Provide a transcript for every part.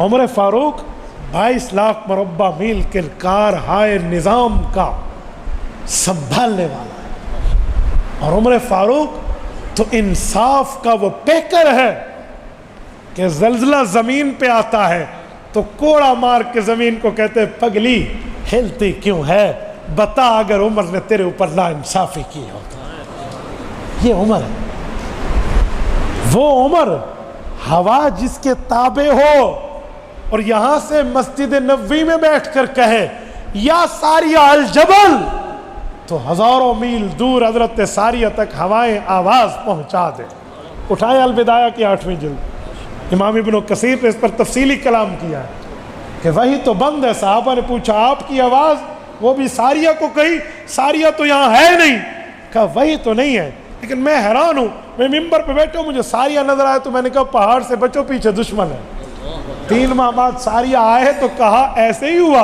उमर फारूक 22 लाख मुरब्बा मील के कार हाय निज़ाम का संभालने वाला है। और उमर फारूक तो इंसाफ का वो पैकर है कि जल्जला जमीन पे आता है तो कोड़ा मार के जमीन को कहते पगली हिलती क्यों है, बता अगर उमर ने तेरे ऊपर नाइंसाफी की हो तो। ये उमर है, वो उमर हवा जिसके ताबे हो और यहां से मस्जिद नबवी में बैठकर कहे या सारिया अल जबल, तो हजारों मील दूर हजरत सारिया तक हवाएं आवाज पहुंचा दे। उठाए अल बिदाया की 8वीं जिल्द, इमाम इब्न कसीर ने इस पर तफसीली कलाम किया है कि वही तो बंद है। साहबा ने पूछा आपकी आवाज वो भी सारिया को कही, सारिया तो यहाँ है नहीं। कहा वही तो नहीं है, लेकिन मैं हैरान हूँ, मैं मिंबर पे बैठा हूँ मुझे सारिया नजर आया तो मैंने कहा पहाड़ से बचो पीछे दुश्मन है। 3 माह बाद सारिया आए तो कहा ऐसे ही हुआ,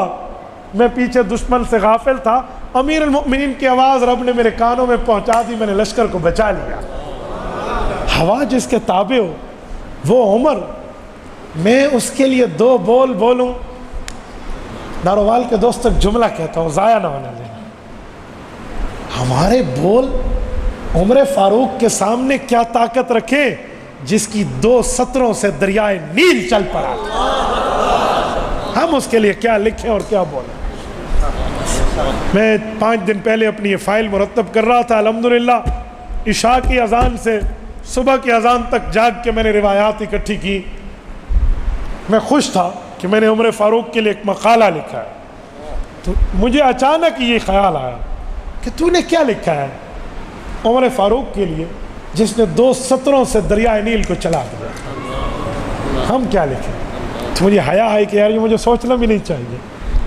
मैं पीछे दुश्मन से गाफिल था, अमीर अल मोमिनीन की आवाज़ रब ने मेरे कानों में पहुंचा दी, मैंने लश्कर को बचा लिया। हवा जिसके ताबे हो वो उमर, मैं उसके लिए 2 बोल बोलूं, नारोवाल के दोस्त तक जुमला कहता हूँ ज़ाया ना होने देना। हमारे बोल उमर फारूक के सामने क्या ताकत रखे जिसकी 2 सत्रों से दरियाए नील चल पड़ा। हम उसके लिए क्या लिखें और क्या बोलें। मैं 5 दिन पहले अपनी ये फाइल मुरतब कर रहा था, अल्हम्दुलिल्लाह इशा की अजान से सुबह की अजान तक जाग के मैंने रिवायात इकट्ठी की। मैं खुश था कि मैंने उमर फारूक के लिए एक मकाला लिखा है। तो मुझे अचानक ये ख्याल आया कि तूने क्या लिखा है उमर फारूक के लिए जिसने 2 सत्रों से दरियाए नील को चला दिया। हम क्या लिखें? तो मुझे हया है कि यार ये मुझे सोचना भी नहीं चाहिए,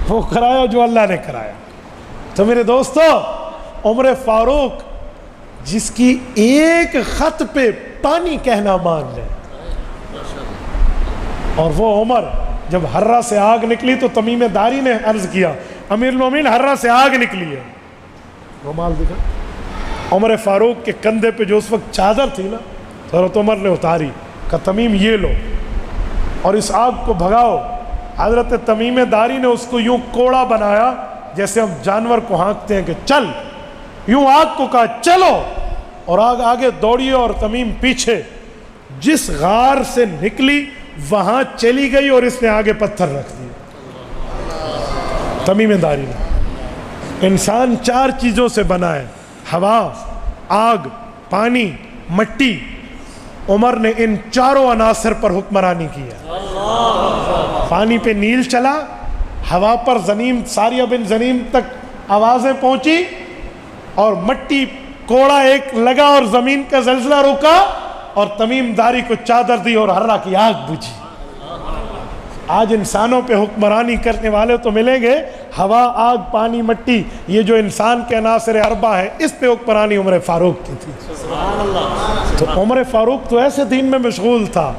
वो कराया जो अल्लाह ने कराया। तो मेरे दोस्तों, उमर फारूक जिसकी एक खत पे पानी कहना मान ले, और वो उमर जब हर्रा से आग निकली तो तमीम दारी ने अर्ज किया अमीर मोमिन हर्रा से आग निकली है, रुमाल दिखा। उमर फारूक के कंधे पे जो उस वक्त चादर थी ना, हज़रत उमर ने उतारी, का तमीम ये लो और इस आग को भगाओ। हज़रत तमीम दारी ने उसको यूं कोड़ा बनाया जैसे हम जानवर को हाँकते हैं कि चल, यूं आग को कहा चलो, और आग आगे दौड़ी और तमीम पीछे। जिस गार से निकली वहां चली गई और इसने आगे पत्थर रख दिए। तमीम दारी ने, इंसान 4 चीजों से बना है, हवा, आग, पानी, मट्टी। उमर ने इन 4 अनासर पर हुक्मरानी की है। पानी पे नील चला, हवा पर जनीम सारिया बिन जनीम तक आवाजें पहुंची, और मट्टी कोड़ा एक लगा और जमीन का जल्जला रुका, और तमीम दारी को चादर दी और हर्रा की आग बुझी। आज इंसानों पे हुक्मरानी करने वाले तो मिलेंगे, हवा, आग, पानी, मट्टी, ये जो इंसान के अनासर अरबा है, इस पे हुक्मरानी उमर फारूक की थी। तो उमर फारूक तो ऐसे दीन में मशगूल था,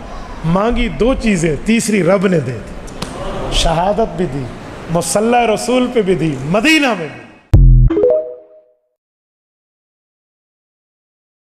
मांगी 2 चीज़ें, तीसरी रब ने दे दी। शहादत भी दी, मुसल्ला रसूल पे भी दी, मदीना में भी।